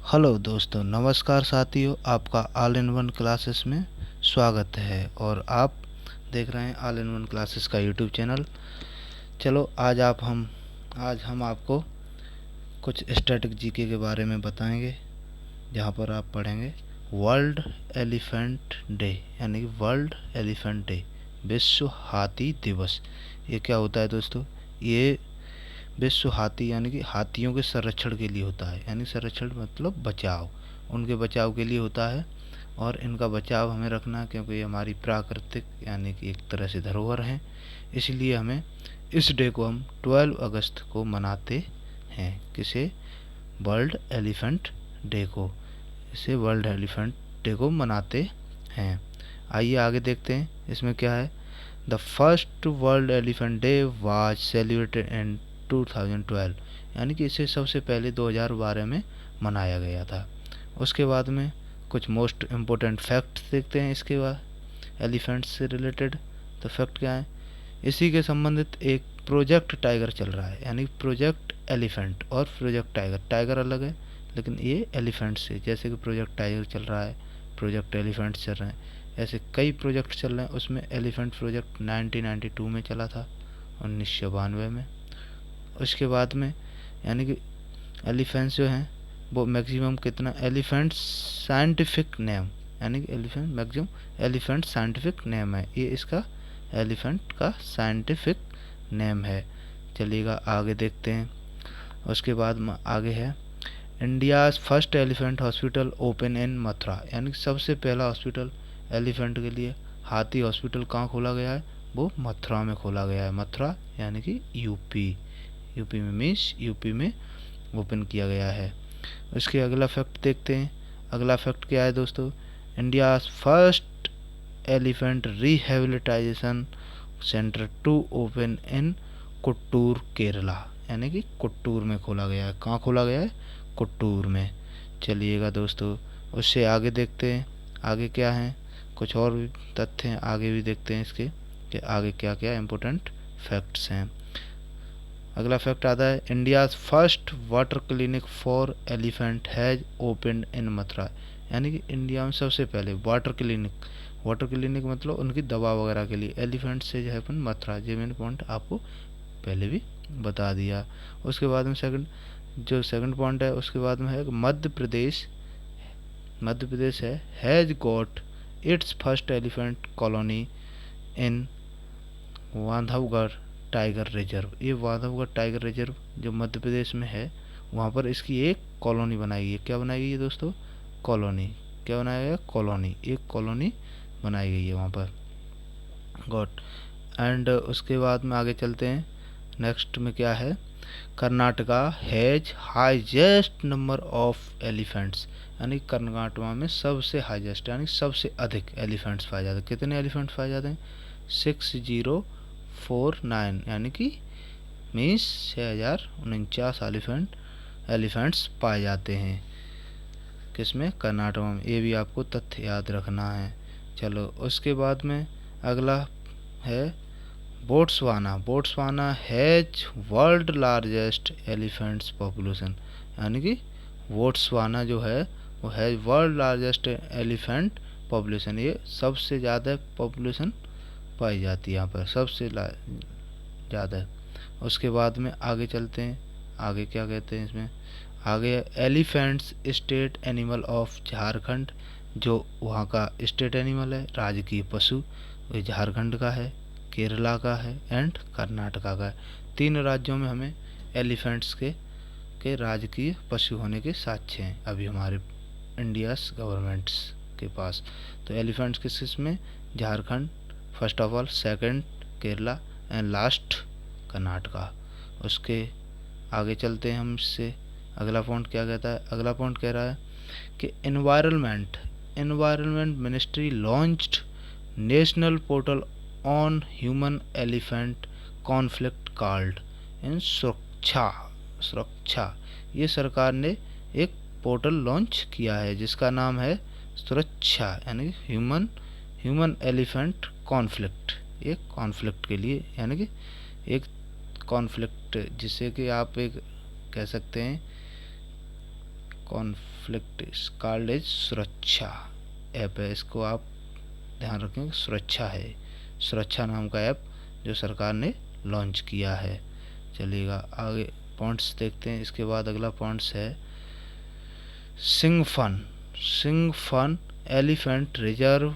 Hello दोस्तों, नमस्कार साथियों। आपका ऑल इन वन क्लासेस में स्वागत है और आप देख रहे हैं ऑल इन वन क्लासेस का यूट्यूब चैनल। चलो आज हम आपको कुछ स्टैटिक जीके के बारे में बताएंगे, जहां पर आप पढ़ेंगे वर्ल्ड एलिफेंट डे, यानी कि वर्ल्ड एलिफेंट डे, विश्व हाथी दिवस। ये क्या होता है दोस्तों? ये विश्व हाथी यानी कि हाथियों के संरक्षण के लिए होता है, यानी संरक्षण मतलब बचाव, उनके बचाव के लिए होता है। और इनका बचाव हमें रखना है क्योंकि ये हमारी प्राकृतिक यानी कि एक तरह से धरोहर हैं। इसलिए हमें इस डे को हम 12 अगस्त को मनाते हैं। किसे? वर्ल्ड एलिफेंट डे को। इसे वर्ल्ड एलिफेंट डे को मनाते हैं। आइए आगे देखते हैं इसमें क्या है। The first world elephant day was celebrated in 2012, यानी कि इसे सबसे पहले 2012 में मनाया गया था। उसके बाद में कुछ मोस्ट इम्पोर्टेंट फैक्ट्स देखते हैं इसके बाद एलिफेंट्स से रिलेटेड। तो फैक्ट क्या है? इसी के संबंधित एक प्रोजेक्ट टाइगर चल रहा है, यानी प्रोजेक्ट एलिफेंट और प्रोजेक्ट टाइगर। टाइगर अलग है लेकिन ये एलिफेंट से, जैसे कि प्रोजेक्ट टाइगर चल रहा है, प्रोजेक्ट एलिफेंट चल रहे हैं, ऐसे कई प्रोजेक्ट चल रहे हैं। उसमें एलिफेंट प्रोजेक्ट 1992 में चला था, 1992 में। उसके बाद में यानी कि एलिफेंट्स जो हैं वो मैक्सिमम कितना एलिफेंट साइंटिफिक नेम, यानी कि elephant maximum elephant scientific name है, ये इसका एलिफेंट का साइंटिफिक नेम है। चलिएगा आगे देखते हैं। उसके बाद में आगे है India's first elephant hospital open in Mathura, यानी कि सबसे पहला हॉस्पिटल एलिफेंट के लिए हाथी हॉस्पिटल कहाँ खोला गया है? वो मथुरा में खोला गया है। मथुरा यानी कि यूपी, यूपी में मीन्स यूपी में ओपन किया गया है। उसके अगला फैक्ट देखते हैं। अगला फैक्ट क्या है दोस्तों? India first elephant rehabilitation centre to open in Kuttur Kerala, यानी कि कुट्टूर में खोला गया है। कहाँ खोला गया है? कुट्टूर में। चलिएगा दोस्तों उससे आगे देखते हैं आगे क्या है। कुछ और भी तथ्य हैं, आगे भी देखते हैं इसके कि आगे क्या क्या इम्पोर्टेंट फैक्ट्स हैं। अगला फैक्ट आता है India's first water clinic for elephant has opened इन मथुरा, यानी कि इंडिया में सबसे पहले वाटर क्लिनिक, वाटर क्लिनिक मतलब उनकी दवा वगैरह के लिए एलिफेंट से जो है अपन मथुरा, जो मैंने पॉइंट आपको पहले भी बता दिया। उसके बाद में सेकंड पॉइंट है, उसके बाद में है मध्य प्रदेश है has got its first elephant colony in Bandhavgarh tiger reserve. ये बांधवगढ़ टाइगर रिजर्व जो मध्य प्रदेश में है, वहाँ पर इसकी एक कॉलोनी बनाई गई है। क्या बनाई गई है दोस्तों? कॉलोनी। क्या बनाया गया? कॉलोनी। एक कॉलोनी बनाई गई है वहाँ पर। गॉट। एंड उसके बाद में आगे चलते हैं। नेक्स्ट में क्या है? Karnataka has highest number of elephants, यानी कर्नाटका में सबसे हाईएस्ट यानी सबसे अधिक एलिफेंट्स पाए जाते हैं। कितने एलिफेंट्स पाए जाते हैं? 6049, यानी कि मीन्स 6049 एलिफेंट्स पाए जाते हैं। किसमें? कर्नाटक में। ये भी आपको तथ्य याद रखना है। चलो उसके बाद में अगला है Botswana. Botswana has world largest elephants population, यानी कि बोट्सवाना जो है वो है वर्ल्ड लार्जेस्ट एलिफेंट पॉपुलेशन। ये सबसे ज़्यादा पॉपुलेशन पाई जाती है यहाँ पर, सबसे ज़्यादा है। उसके बाद में आगे चलते हैं। आगे क्या कहते हैं इसमें? आगे elephants state animal of Jharkhand, जो वहाँ का स्टेट एनिमल है, राजकीय पशु, वो झारखंड का है, केरला का है एंड कर्नाटका का है। तीन राज्यों में हमें एलिफेंट्स के राजकीय पशु होने के साक्ष्य हैं अभी हमारे इंडिया गवर्नमेंट्स के पास। तो एलिफेंट्स किस में? Jharkhand first of all, second Kerala and last Karnataka. उसके आगे चलते हैं हम इससे। अगला पॉइंट क्या कहता है? अगला पॉइंट कह रहा है कि environment ministry launched national portal on human elephant conflict called in सुरक्षा। ये सरकार ने एक पोर्टल लॉन्च किया है जिसका नाम है सुरक्षा, यानी ह्यूमन एलिफेंट कॉन्फ्लिक्ट। एक कॉन्फ्लिक्ट के लिए, यानी कि एक कॉन्फ्लिक्ट जिससे कि आप एक कह सकते हैं कॉन्फ्लिक्ट कॉल्ड एज सुरक्षा ऐप है। इसको आप ध्यान रखें, सुरक्षा है, सुरक्षा नाम का ऐप जो सरकार ने लॉन्च किया है। चलिएगा आगे पॉइंट्स देखते हैं। इसके बाद अगला पॉइंट्स है Singphan. Singphan elephant reserve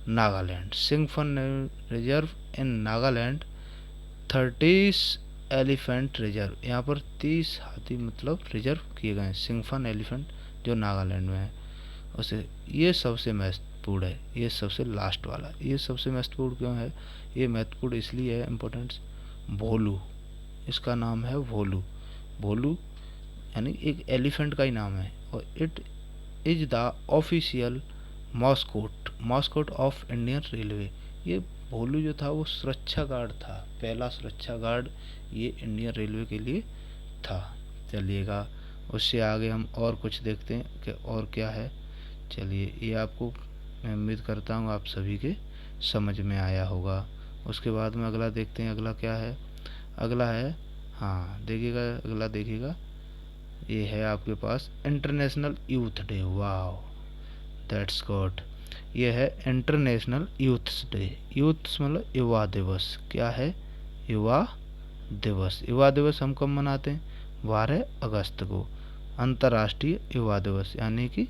Nagaland. Singphan reserve in Nagaland 30 elephant reserve, यहाँ पर 30 हाथी मतलब रिजर्व किए गए हैं। सिंगफन एलिफेंट जो नागालैंड में है उसे, ये सबसे महत्वपूर्ण है, ये सबसे लास्ट वाला। ये सबसे महत्वपूर्ण क्यों है? ये महत्वपूर्ण इसलिए है, इम्पोर्टेंस, भोलू, इसका नाम है भोलू। भोलू यानी एक एलिफेंट का ही नाम है और it is the official mascot of Indian railway. ये भोलू जो था वो सुरक्षा गार्ड था, पहला सुरक्षा गार्ड ये इंडियन रेलवे के लिए था। चलिएगा उससे आगे हम और कुछ देखते हैं कि और क्या है। चलिए ये आपको मैं उम्मीद करता हूँ आप सभी के समझ में आया होगा। उसके बाद में अगला देखते हैं, अगला क्या है? अगला है, हाँ देखिएगा, अगला देखिएगा, ये है आपके पास इंटरनेशनल यूथ डे। वाह, दैट्स गुड। ये है इंटरनेशनल यूथ्स डे। यूथ्स मतलब युवा दिवस। क्या है? युवा दिवस। युवा दिवस हम कब मनाते हैं? 12 अगस्त को, अंतर्राष्ट्रीय युवा दिवस, यानी कि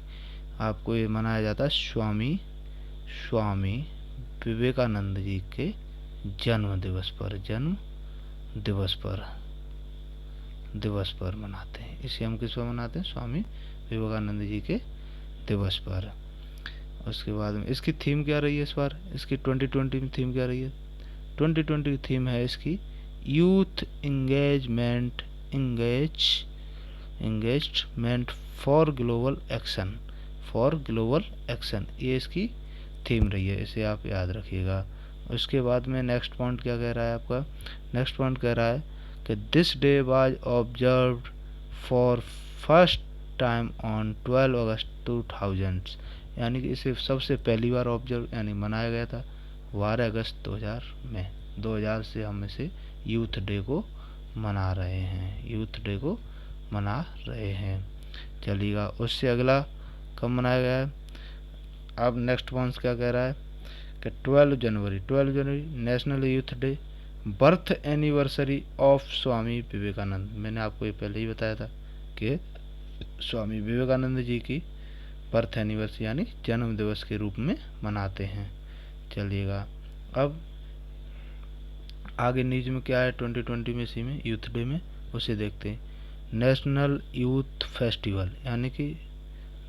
आपको ये मनाया जाता है स्वामी विवेकानंद जी के जन्म दिवस पर मनाते हैं। इसे हम किस पर मनाते हैं? स्वामी विवेकानंद जी के दिवस पर। उसके बाद में इसकी थीम क्या रही है इस बार? इसकी 2020 में थीम क्या रही है? 2020 की थीम है इसकी youth engagement for global action. ये इसकी थीम रही है, इसे आप याद रखिएगा। उसके बाद में नेक्स्ट पॉइंट क्या कह रहा है आपका? नेक्स्ट पॉइंट कह रहा है कि this day was observed for first time on 12 अगस्त 2000, यानी कि इसे सबसे पहली बार ऑब्जर्व यानी मनाया गया था 12 अगस्त 2000 में। 2000 से हम इसे यूथ डे को मना रहे हैं। चलिएगा उससे अगला कब मनाया गया है? अब नेक्स्ट पॉइंट क्या कह रहा है कि 12 जनवरी national youth day, birth anniversary of Swami Vivekananda. मैंने आपको ये पहले ही बताया था कि स्वामी विवेकानंद जी की बर्थ एनिवर्सरी यानी जन्म दिवस के रूप में मनाते हैं। चलिएगा अब आगे न्यूज में क्या है 2020 में, इसी में यूथ डे में, उसे देखते हैं। नेशनल यूथ फेस्टिवल, यानी कि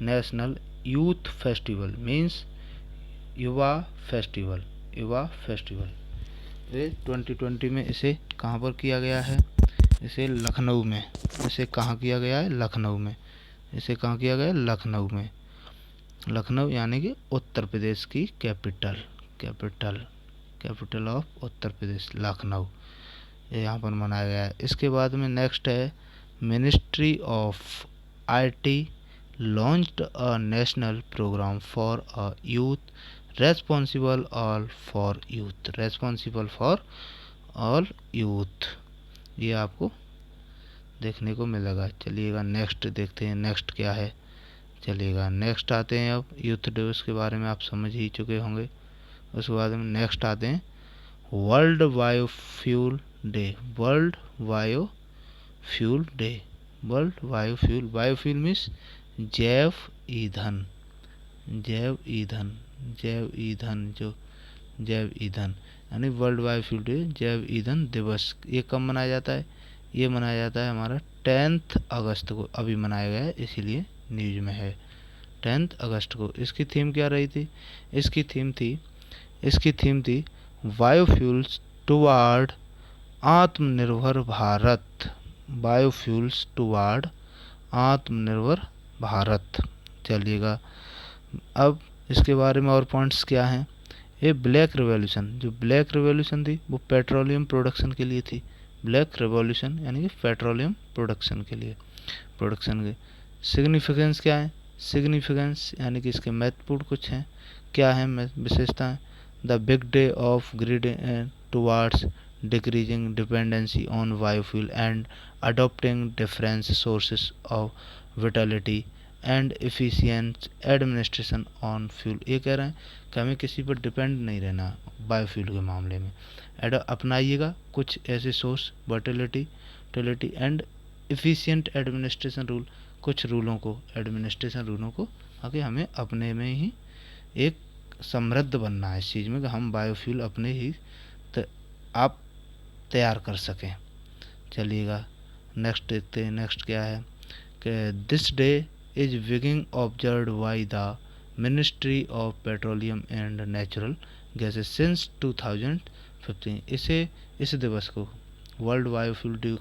नेशनल यूथ फेस्टिवल मीन्स युवा फेस्टिवल। ये 2020 में इसे कहाँ पर किया गया है? इसे लखनऊ में। इसे कहाँ किया गया है? लखनऊ में। इसे कहाँ किया गया है? लखनऊ में। लखनऊ यानी कि उत्तर प्रदेश की कैपिटल ऑफ उत्तर प्रदेश, लखनऊ, ये यहाँ पर मनाया गया है। इसके बाद में नेक्स्ट है ministry of IT launched a national programme for a youth responsible for all youth. ये आपको देखने को मिलेगा। चलिएगा नेक्स्ट देखते हैं, नेक्स्ट क्या है। चलिएगा नेक्स्ट आते हैं, अब यूथ दिवस के बारे में आप समझ ही चुके होंगे। उसके बाद में नेक्स्ट आते हैं world biofuel day. Biofuel means जैव ईंधन यानी वर्ल्ड बायोफ्यूल डे, जैव ईंधन दिवस। ये कब मनाया जाता है? ये मनाया जाता है हमारा 10 अगस्त को, अभी मनाया गया है इसीलिए न्यूज में है 10 अगस्त को। इसकी थीम क्या रही थी? इसकी थीम थी बायोफ्यूल्स टुवार्ड आत्मनिर्भर भारत। चलिएगा अब इसके बारे में और पॉइंट्स क्या हैं। ये ब्लैक रिवॉल्यूशन थी वो पेट्रोलियम प्रोडक्शन के लिए थी। ब्लैक रिवॉल्यूशन यानी कि पेट्रोलियम प्रोडक्शन के सिग्निफिकेंस क्या है? यानी कि इसके महत्वपूर्ण कुछ हैं, क्या है विशेषताएं? The big day of greed towards decreasing dependency on biofuel, and adopting different sources of vitality and efficient administration on fuel. ये कह रहे हैं कि हमें किसी पर डिपेंड नहीं रहना बायोफ्यूल के मामले में। अपनाइएगा कुछ ऐसे source versatility and efficient administration rule, कुछ रूलों को, एडमिनिस्ट्रेशन रूलों को आगे हमें अपने में ही एक समृद्ध बनना है इस चीज़ में कि हम बायोफ्यूल अपने ही आप तैयार कर सकें। चलिएगा नेक्स्ट देखते हैं। नेक्स्ट क्या है कि this day is being observed by the ministry of petroleum and natural gases since 2015। इस दिवस को, वर्ल्ड बायोफ्यूल डे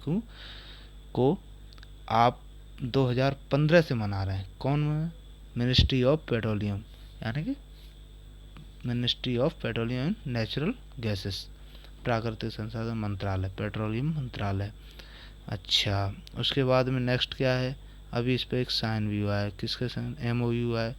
को आप 2015 से मना रहे हैं। कौन? मिनिस्ट्री ऑफ पेट्रोलियम, यानी कि ministry of petroleum and natural gases, प्राकृतिक संसाधन मंत्रालय, पेट्रोलियम मंत्रालय। अच्छा, उसके बाद में नेक्स्ट क्या है, अभी इस पर एक साइन भी हुआ है। किसका साइन? MOU है।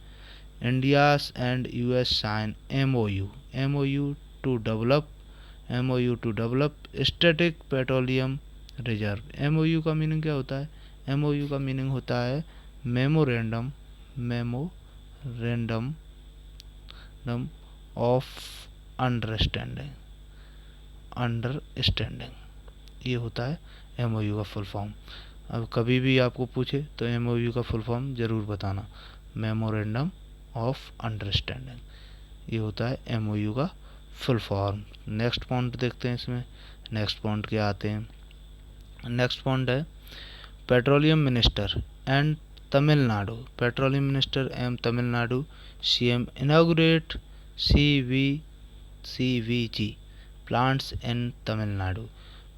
India's and US sign MOU to develop static petroleum reserve. MOU का मीनिंग क्या होता है? MOU का मीनिंग होता है मेमोरेंडम ऑफ अंडरस्टैंडिंग। ये होता है MOU का फुल फॉर्म। अब कभी भी आपको पूछे तो MOU का फुल फॉर्म ज़रूर बताना, मेमोरेंडम ऑफ अंडरस्टैंडिंग, ये होता है MOU का फुल फॉर्म। नेक्स्ट पॉइंट देखते हैं इसमें। नेक्स्ट पॉइंट क्या आते हैं? नेक्स्ट पॉइंट है petroleum minister and Tamil Nadu. Petroleum minister and Tamil Nadu CM inaugurate CVG plants in Tamil Nadu.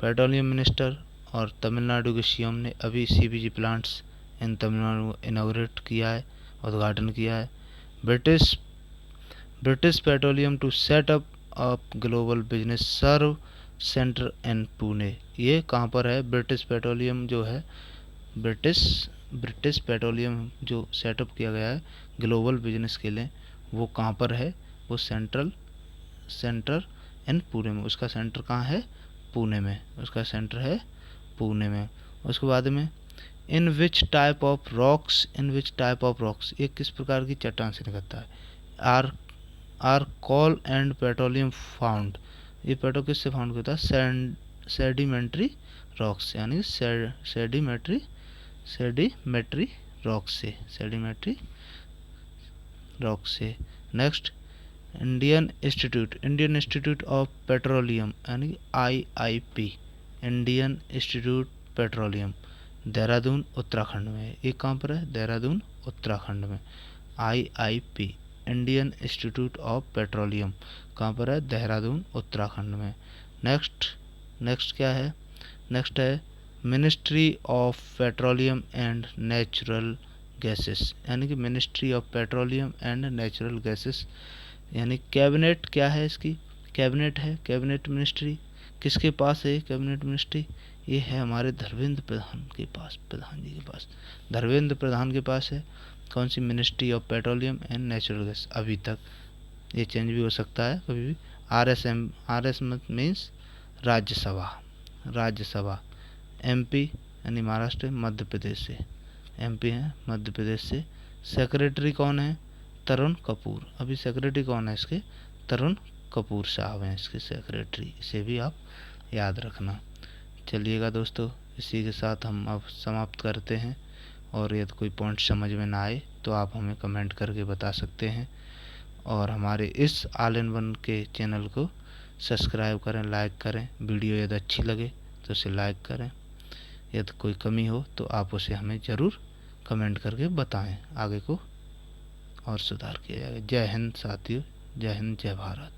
Petroleum minister और तमिलनाडु के CM ने अभी CVG plants in Tamil Nadu inaugurate किया है, उद्घाटन किया है। British petroleum to set up global business serve centre in Pune. ये कहाँ पर है? ब्रिटिश पेट्रोलियम जो है, ब्रिटिश पेट्रोलियम जो सेटअप किया गया है ग्लोबल बिजनेस के लिए, वो कहाँ पर है? वो सेंटर इन पुणे में। उसका सेंटर कहाँ है? पुणे में। उसका सेंटर है पुणे में। उसके बाद में in which type of rocks, ये किस प्रकार की चट्टान से निकलता है? Are coal and petroleum found. ये पेट्रोल किससे फाउंड होता है? सेडिमेंट्री रॉक्स, यानी सेडिमेंट्री रॉक से। Next Indian Institute of Petroleum, यानी IIP, Indian Institute Petroleum, Dehradun Uttarakhand में। ये कहाँ पर है? देहरादून उत्तराखंड में। IIP Indian Institute of Petroleum कहाँ पर है? देहरादून उत्तराखंड में। नेक्स्ट क्या है? नेक्स्ट है ministry of petroleum and natural gases, यानी कि ministry of petroleum and natural gases, यानी कैबिनेट क्या है इसकी? कैबिनेट है, कैबिनेट मिनिस्ट्री। किसके पास है कैबिनेट मिनिस्ट्री? ये है हमारे धर्मेंद्र प्रधान जी के पास। धर्मेंद्र प्रधान के पास है। कौन सी? Ministry of petroleum and natural gas. अभी तक ये चेंज भी हो सकता है कभी भी। RS means Rajya Sabha. MP यानी महाराष्ट्र, मध्य प्रदेश से। MP है मध्य प्रदेश से। सेक्रेटरी कौन है? तरुण कपूर। अभी सेक्रेटरी कौन है इसके? तरुण कपूर साहब हैं इसके सेक्रेटरी। इसे भी आप याद रखना। चलिएगा दोस्तों, इसी के साथ हम अब समाप्त करते हैं। और यदि कोई पॉइंट समझ में ना आए तो आप हमें कमेंट करके बता सकते हैं। और हमारे इस ऑल इन वन के चैनल को सब्सक्राइब करें, लाइक करें। वीडियो यदि अच्छी लगे तो उसे लाइक करें। यदि कोई कमी हो तो आप उसे हमें ज़रूर कमेंट करके बताएं, आगे को और सुधार किया जाएगा। जय हिंद साथियों, जय हिंद, जय भारत।